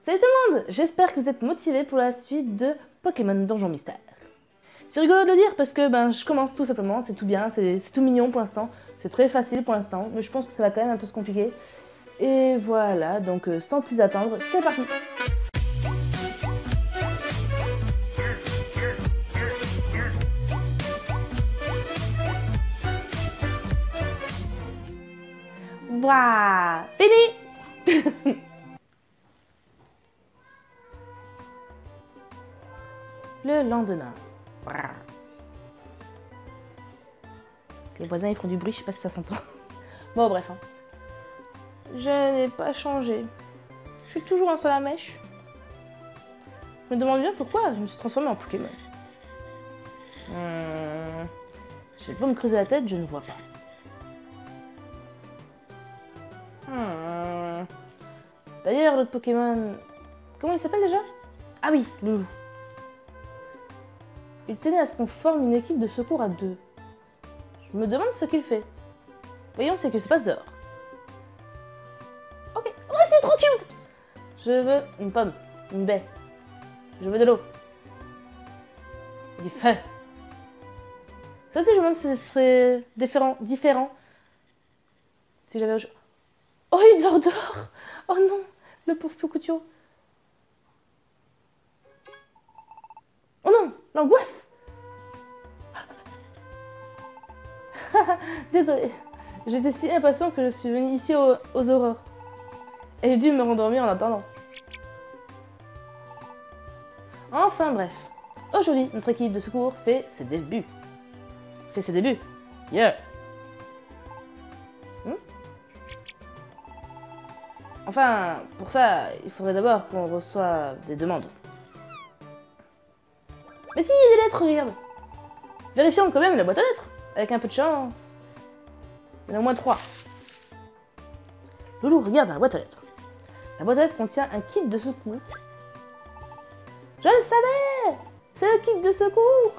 Salut tout le monde, j'espère que vous êtes motivés pour la suite de Pokémon Donjon Mystère. C'est rigolo de le dire parce que je commence tout simplement, c'est tout bien, c'est tout mignon pour l'instant, c'est très facile pour l'instant, mais je pense que ça va quand même un peu se compliquer. Et voilà, donc sans plus attendre, c'est parti. Waouh, fini. Le lendemain. Les voisins ils font du bruit, je sais pas si ça s'entend. Bon bref. Hein. Je n'ai pas changé. Je suis toujours un Salamèche. Je me demande bien pourquoi je me suis transformée en Pokémon. Je sais pas me creuser la tête, je ne vois pas. D'ailleurs, l'autre Pokémon... Comment il s'appelle déjà? Ah oui, Loulou. Il tenait à ce qu'on forme une équipe de secours à deux. Je me demande ce qu'il fait. Voyons ce qu'il se passe dehors. Ok, oh c'est trop cute. Je veux une pomme, une baie. Je veux de l'eau. Du feu. Ça aussi, je me demande si ce serait différent. Si j'avais... Oh, il dort dehors. Oh non, le pauvre Pukutio. Oh non, l'angoisse. Désolée, j'étais si impatient que je suis venue ici aux aurores. Et j'ai dû me rendormir en attendant. Enfin bref, aujourd'hui, notre équipe de secours fait ses débuts. Yeah. Enfin, pour ça, il faudrait d'abord qu'on reçoive des demandes. Mais si, il y a des lettres, regarde. Vérifions quand même la boîte aux lettres. Avec un peu de chance. Il y en a au moins 3. Loulou, regarde la boîte aux lettres. La boîte aux lettres contient un kit de secours. Je le savais! C'est le kit de secours!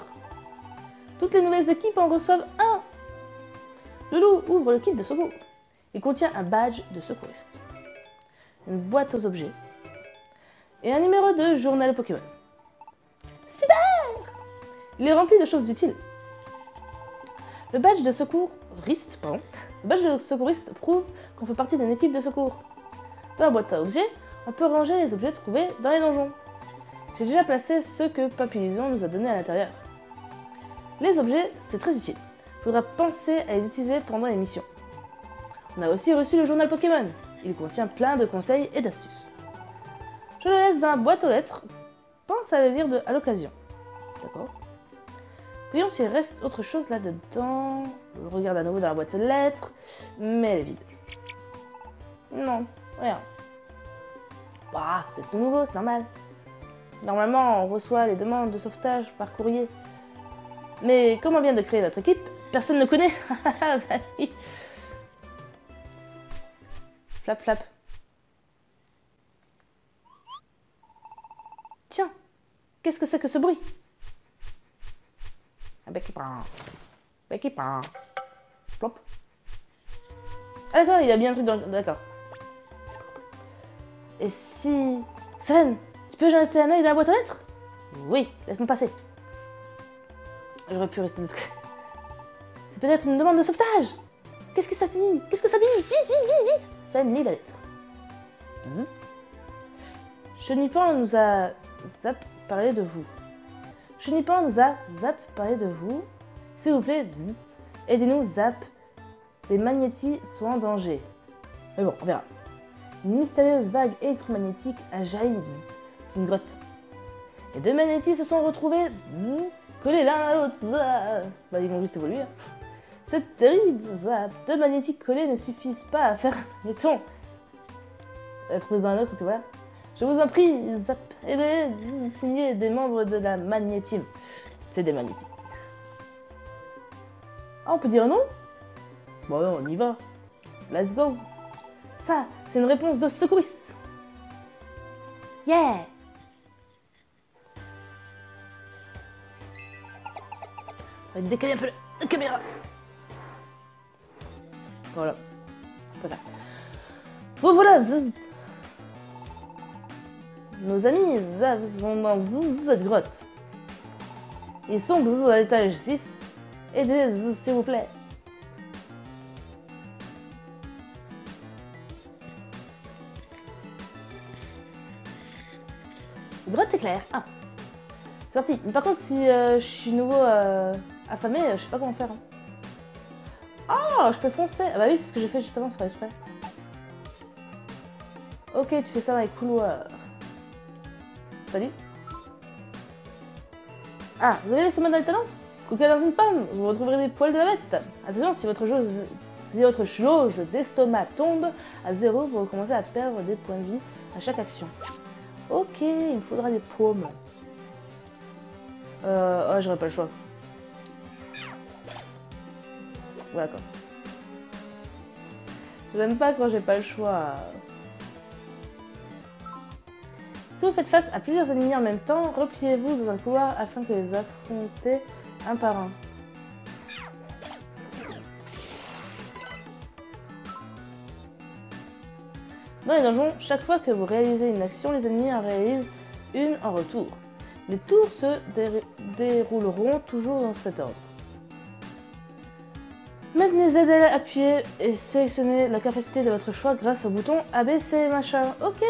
Toutes les nouvelles équipes en reçoivent un. Loulou ouvre le kit de secours. Il contient un badge de secouriste, une boîte aux objets et un numéro de journal Pokémon. Super! Il est rempli de choses utiles. Le badge de secouriste, prouve qu'on fait partie d'une équipe de secours. Dans la boîte à objets, on peut ranger les objets trouvés dans les donjons. J'ai déjà placé ceux que Papillon nous a donnés à l'intérieur. Les objets, c'est très utile. Il faudra penser à les utiliser pendant les missions. On a aussi reçu le journal Pokémon. Il contient plein de conseils et d'astuces. Je le laisse dans la boîte aux lettres. Pense à le lire à l'occasion. D'accord? Voyons s'il reste autre chose là-dedans. Je regarde à nouveau dans la boîte aux lettres, mais elle est vide. Non, rien. Bah, c'est tout nouveau, c'est normal. Normalement, on reçoit les demandes de sauvetage par courrier. Mais comme on vient de créer notre équipe, personne ne connaît. Bah oui. Flap, flap. Tiens, qu'est-ce que c'est que ce bruit? Un bec qui prend. Bec qui prend. Plop. Ah d'accord, il y a bien un truc dans... D'accord. Et si... Sven, tu peux jeter un œil dans la boîte aux lettres? Oui, laisse-moi passer. J'aurais pu rester de l'autre côté. C'est peut-être une demande de sauvetage. Qu'est-ce que ça dit? Qu'est-ce que ça dit? Vite. Sven lit la lettre. Bzzz. Chenipan nous a parlé de vous. Chenipan nous a parlé de vous. S'il vous plaît, bzzz, aidez-nous, Zap. Les magnétis sont en danger. Mais bon, on verra. Une mystérieuse vague électromagnétique a jailli d'une une grotte. Les deux magnétis se sont retrouvés collés l'un à l'autre. Bah, ils vont juste évoluer. Hein. C'est terrible, Zap. Deux magnétiques collés ne suffisent pas à faire les tons. Trouvez-en un autre, et puis voilà. Je vous en prie, Zap, aidez signer des membres de la Magnétime. C'est des magnétiques. Ah, on peut dire non? Bon, on y va. Let's go. Ça, c'est une réponse de secouriste. Yeah. On va décaler un peu la caméra. Voilà. Voilà. Bon, voilà. Nos amis sont dans cette grotte. Ils sont à l'étage 6. Aidez, s'il vous plaît. Grotte éclair. Ah. C'est parti. Par contre, si je suis nouveau affamé, je sais pas comment faire. Hein. Oh, je peux foncer. Ah bah oui, c'est ce que j'ai fait juste avant, c'est pas exprès. Ok, tu fais ça dans les couloirs. Salut. Ah, vous avez l'estomac dans les talons? Coca dans une pomme, vous retrouverez des poils de la bête. Attention, si votre jauge d'estomac tombe à 0, vous recommencez à perdre des points de vie à chaque action. Ok, il me faudra des paumes. Oh, j'aurais pas le choix. Ouais, d'accord. J'aime pas quand j'ai pas le choix. Si vous faites face à plusieurs ennemis en même temps, repliez-vous dans un couloir afin que les affrontez un par un. Dans les donjons, chaque fois que vous réalisez une action, les ennemis en réalisent une en retour. Les tours se dérouleront toujours dans cet ordre. Maintenez Z à appuyer et sélectionnez la capacité de votre choix grâce au bouton ABC machin. Ok.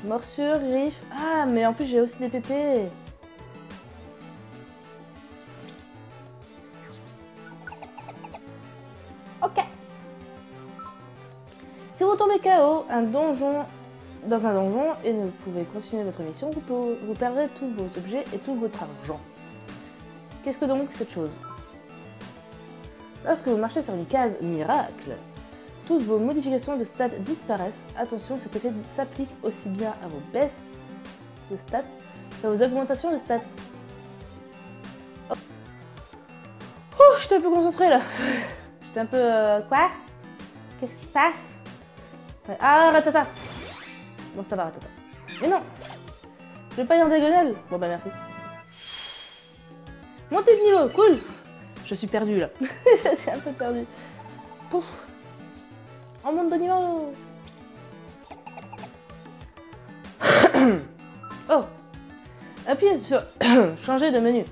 Morsure, griffe. Ah, mais en plus j'ai aussi des pépés. Ok. Si vous tombez KO dans un donjon et ne pouvez continuer votre mission, vous perdrez tous vos objets et tout votre argent. Qu'est-ce que donc cette chose? Lorsque vous marchez sur une case miracle, toutes vos modifications de stats disparaissent. Attention, cet effet s'applique aussi bien à vos baisses de stats qu'à vos augmentations de stats. Oh, oh j'étais un peu concentrée là. J'étais un peu... quoi? Qu'est-ce qui se passe? Ah, Ratata. Bon, ça va, Ratata. Mais non. Je vais pas aller en diagonale. Bon, bah merci. Montez de niveau, cool. Je suis perdue là. Je suis un peu perdue. Pouf. On monte de niveau. Oh. Appuyez sur changer de menu.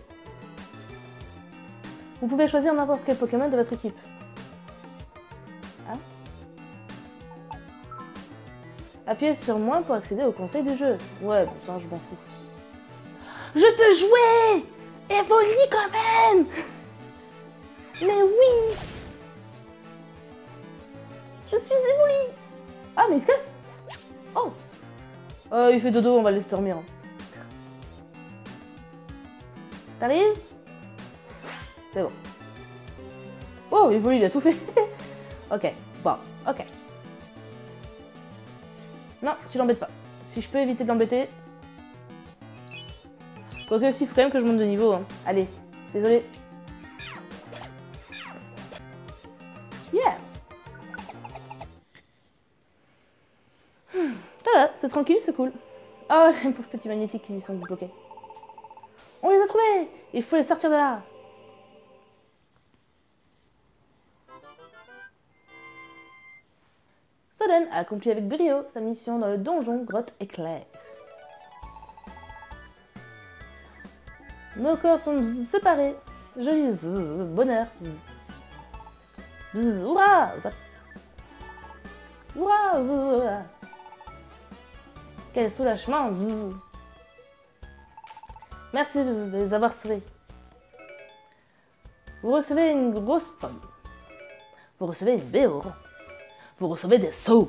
Vous pouvez choisir n'importe quel Pokémon de votre équipe. Ah. Appuyez sur moins pour accéder au conseil du jeu. Ouais, bon ça je m'en fous. Je peux jouer! Evoli quand même! Mais oui! Je suis Evoli! Ah mais il se casse! Oh! Il fait dodo, on va le laisser dormir. Hein. T'arrives? C'est bon. Oh, Evoli il a tout fait! Ok, bon, ok. Non, tu l'embêtes pas. Si je peux éviter de l'embêter... Quoique aussi, il faut quand même que je monte de niveau. Hein. Allez, désolé. Yeah. Ça va, c'est tranquille, c'est cool. Oh, les pauvres petits magnétiques qui sont bloqués. On les a trouvés. Il faut les sortir de là. Soden a accompli avec brio sa mission dans le donjon Grotte Éclair. Nos corps sont séparés. Joli bonheur. Hurrah! Hurrah! Quel soulagement! Merci de les avoir sauvés. Vous recevez une grosse pomme. Vous recevez une béore. Vous recevez des sous.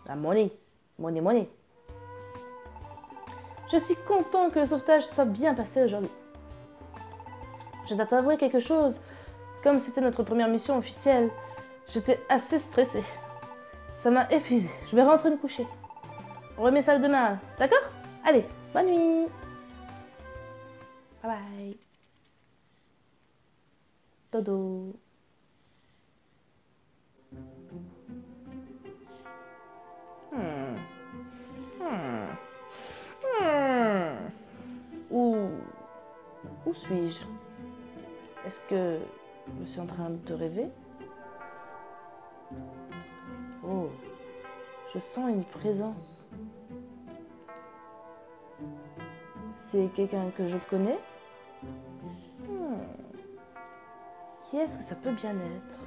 La monnaie. Monnaie. Je suis content que le sauvetage soit bien passé aujourd'hui. Je dois t'avouer quelque chose. Comme c'était notre première mission officielle, j'étais assez stressée. Ça m'a épuisée. Je vais rentrer me coucher. On remet ça demain, d'accord? Allez, bonne nuit. Bye bye. Dodo. Où suis-je? Est-ce que je suis en train de rêver? Oh, je sens une présence. C'est quelqu'un que je connais? Qui est-ce que ça peut bien être?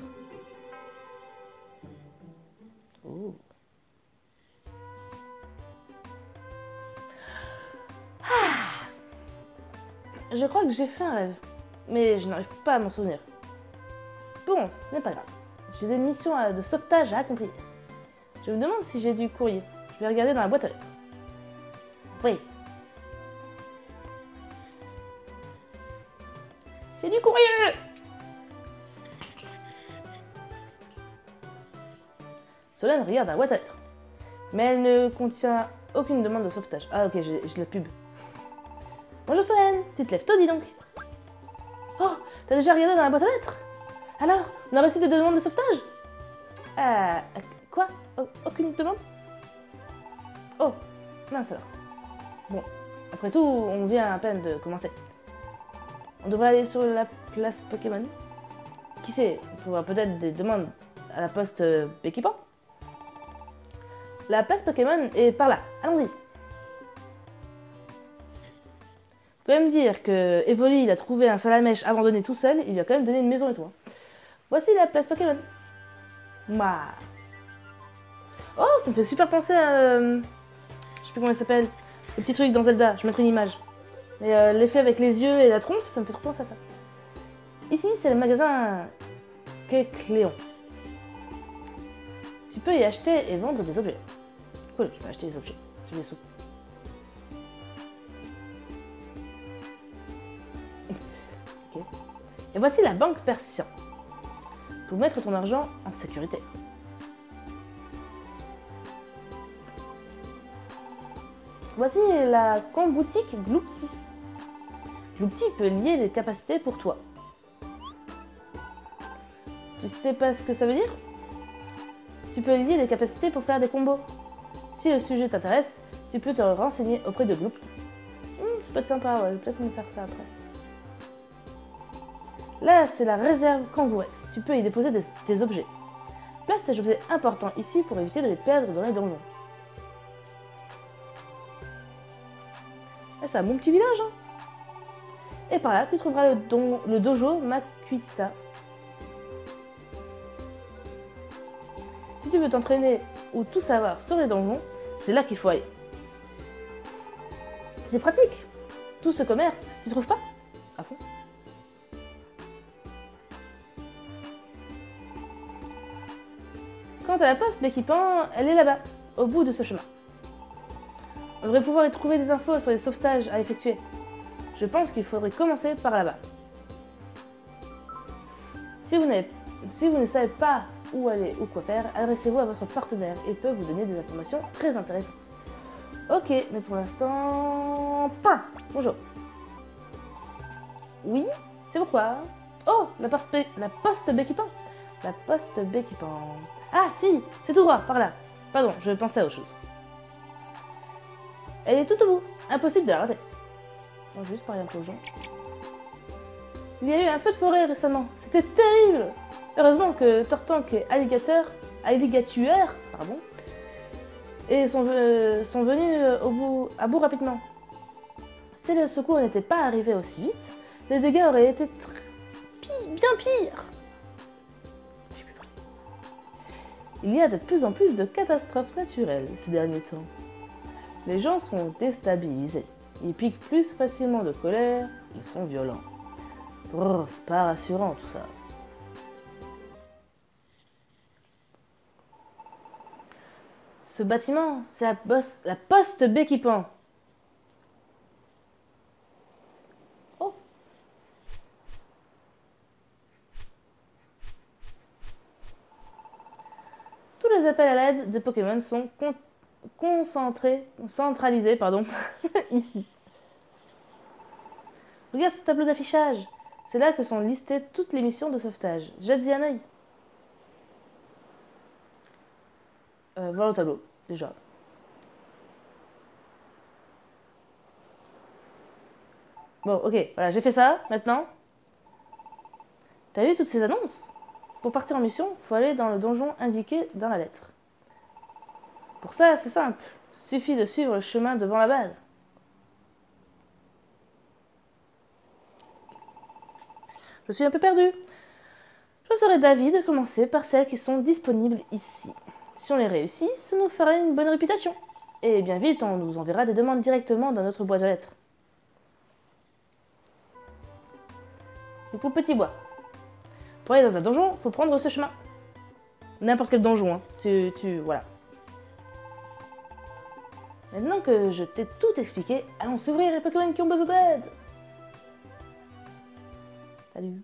Oh. Je crois que j'ai fait un rêve, mais je n'arrive pas à m'en souvenir. Bon, ce n'est pas grave. J'ai des missions de sauvetage à accomplir. Je me demande si j'ai du courrier. Je vais regarder dans la boîte à lettres. Oui. J'ai du courrier! Solène regarde la boîte à lettres. Mais elle ne contient aucune demande de sauvetage. Ah ok, j'ai la pub. Bonjour Solène, tu te lèves tôt dis donc. Oh, t'as déjà regardé dans la boîte aux lettres? Alors, on a reçu des demandes de sauvetage? Quoi? Aucune demande? Oh, mince alors. Bon, après tout, on vient à peine de commencer. On devrait aller sur la place Pokémon. Qui sait, on trouvera peut-être des demandes à la poste Béquipan. La place Pokémon est par là, allons-y. Quand même dire que Evoli il a trouvé un Salamèche abandonné tout seul, il lui a quand même donné une maison et tout. Hein. Voici la place Pokémon. Mouah. Oh, ça me fait super penser à... je sais plus comment il s'appelle. Le petit truc dans Zelda, je mettrai une image. Mais l'effet avec les yeux et la trompe, ça me fait trop penser à ça. Ici, c'est le magasin Kecléon. Tu peux y acheter et vendre des objets. Cool, je peux acheter des objets. J'ai des sous. Ok. Et voici la banque Persian. Pour mettre ton argent en sécurité. Voici la boutique Gloopty. Gloopty peut lier des capacités pour toi. Tu sais pas ce que ça veut dire? Tu peux lier des capacités pour faire des combos. Si le sujet t'intéresse, tu peux te renseigner auprès de Gloopty. Ça peut être sympa, ouais, je vais peut-être me faire ça après. Là, c'est la réserve Kangourex. Tu peux y déposer tes objets. Place tes objets importants ici pour éviter de les perdre dans les donjons. C'est un bon petit village, hein. Et par là, tu trouveras le dojo Makuita. Si tu veux t'entraîner ou tout savoir sur les donjons, c'est là qu'il faut aller. C'est pratique. Tout ce commerce, tu trouves pas? À fond. Quant à la poste Béquipan, elle est là-bas, au bout de ce chemin. On devrait pouvoir y trouver des infos sur les sauvetages à effectuer. Je pense qu'il faudrait commencer par là-bas. Si vous ne savez pas où aller ou quoi faire, adressez-vous à votre partenaire. Il peut vous donner des informations très intéressantes. Ok, mais pour l'instant... Bonjour. Oui, c'est pourquoi? Oh, la poste Béquipan. La poste Béquipan. Ah, si, c'est tout droit, par là. Pardon, je pensais à autre chose. Elle est tout au bout. Impossible de la rater. On va juste parler un peu aux gens. Il y a eu un feu de forêt récemment. C'était terrible. Heureusement que Tortank et Alligatueur, pardon, et sont venus à bout rapidement. Si le secours n'était pas arrivé aussi vite, les dégâts auraient été bien pires. Il y a de plus en plus de catastrophes naturelles ces derniers temps. Les gens sont déstabilisés. Ils piquent plus facilement de colère, ils sont violents. C'est pas rassurant tout ça. Ce bâtiment, c'est la poste Béquipan. Oh. Tous les appels à l'aide de Pokémon sont centralisés, ici. Regarde ce tableau d'affichage. C'est là que sont listées toutes les missions de sauvetage. Jette-y un œil. Voilà le tableau, déjà. Bon, ok, voilà, j'ai fait ça, maintenant. T'as vu toutes ces annonces? Pour partir en mission, faut aller dans le donjon indiqué dans la lettre. Pour ça, c'est simple. Suffit de suivre le chemin devant la base. Je suis un peu perdue. Je serais d'avis de commencer par celles qui sont disponibles ici. Si on les réussit, ça nous fera une bonne réputation. Et bien vite, on nous enverra des demandes directement dans notre boîte aux lettres. Du coup, petit bois. Pour aller dans un donjon, faut prendre ce chemin. N'importe quel donjon, hein. Voilà. Maintenant que je t'ai tout expliqué, allons s'ouvrir les Pokémon qui ont besoin d'aide. Salut.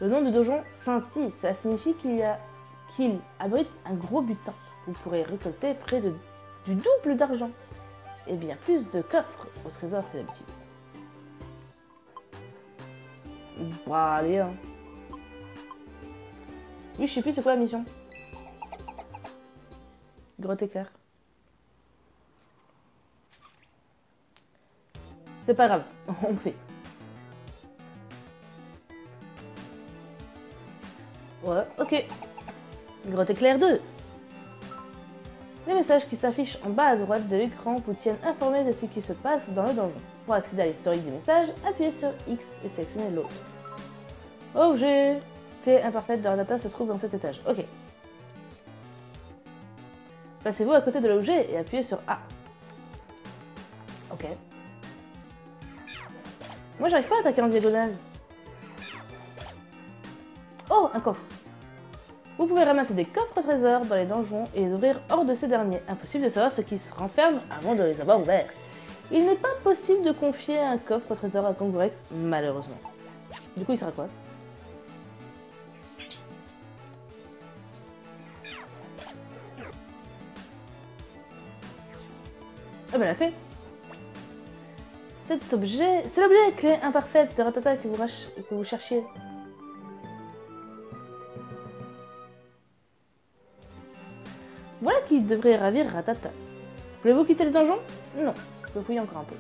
Le nom du donjon scintille, cela signifie qu'il abrite un gros butin. Vous pourrez récolter près du double d'argent et bien plus de coffres au trésor que d'habitude. Bon, allez, hein. Oui, je sais plus c'est quoi la mission. Grotte éclair. C'est pas grave, on fait. Ouais, ok. Grotte éclair 2. Les messages qui s'affichent en bas à droite de l'écran vous tiennent informé de ce qui se passe dans le donjon. Pour accéder à l'historique des messages, appuyez sur X et sélectionnez l'autre. Objet. Clé imparfaite de Rattata se trouve dans cet étage. Ok. Placez-vous à côté de l'objet et appuyez sur A. Ok. Moi, j'arrive pas à attaquer en diagonale. Oh, un coffre. Vous pouvez ramasser des coffres au trésor dans les donjons et les ouvrir hors de ce dernier. Impossible de savoir ce qui se renferme avant de les avoir ouverts. Il n'est pas possible de confier un coffre au trésor à Kangourex, malheureusement. Du coup, il sera quoi? Ah ben la clé. C'est l'objet clé imparfaite de Rattata que vous cherchiez. Voilà qui devrait ravir Rattata. Voulez-vous quitter le donjon? Non, je peux fouiller encore un peu.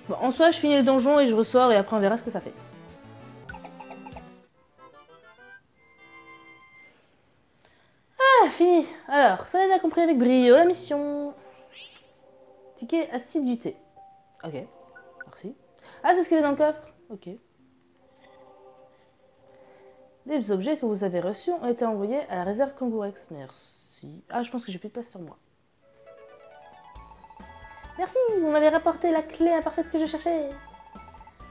Bon, en soi, je finis le donjon et je ressors et après on verra ce que ça fait. Ah, fini. Alors, Solène a compris avec brio la mission. Ticket assiduité. Ok, merci. Ah, c'est ce qu'il y avait dans le coffre. Ok. Les objets que vous avez reçus ont été envoyés à la réserve Kangourex. Merci. Ah, je pense que j'ai plus de place sur moi. Merci, vous m'avez rapporté la clé imparfaite que je cherchais.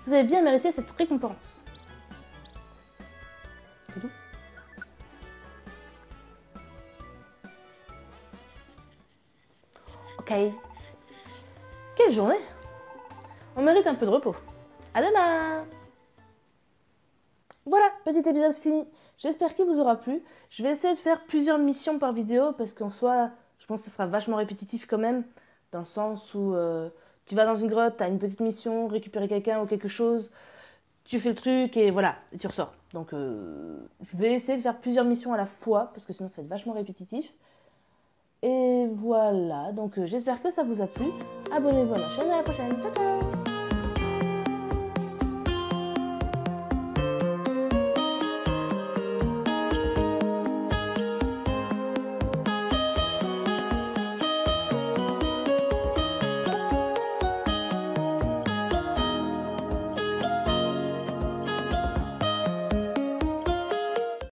Vous avez bien mérité cette récompense. C'est tout. Ok. Quelle journée! On mérite un peu de repos. À demain! Voilà, petit épisode fini. J'espère qu'il vous aura plu. Je vais essayer de faire plusieurs missions par vidéo parce qu'en soi, je pense que ce sera vachement répétitif quand même. Dans le sens où tu vas dans une grotte, tu as une petite mission, récupérer quelqu'un ou quelque chose, tu fais le truc et voilà, et tu ressors. Donc je vais essayer de faire plusieurs missions à la fois parce que sinon ça va être vachement répétitif. Et voilà, donc j'espère que ça vous a plu. Abonnez-vous à ma chaîne et à la prochaine. Ciao ciao!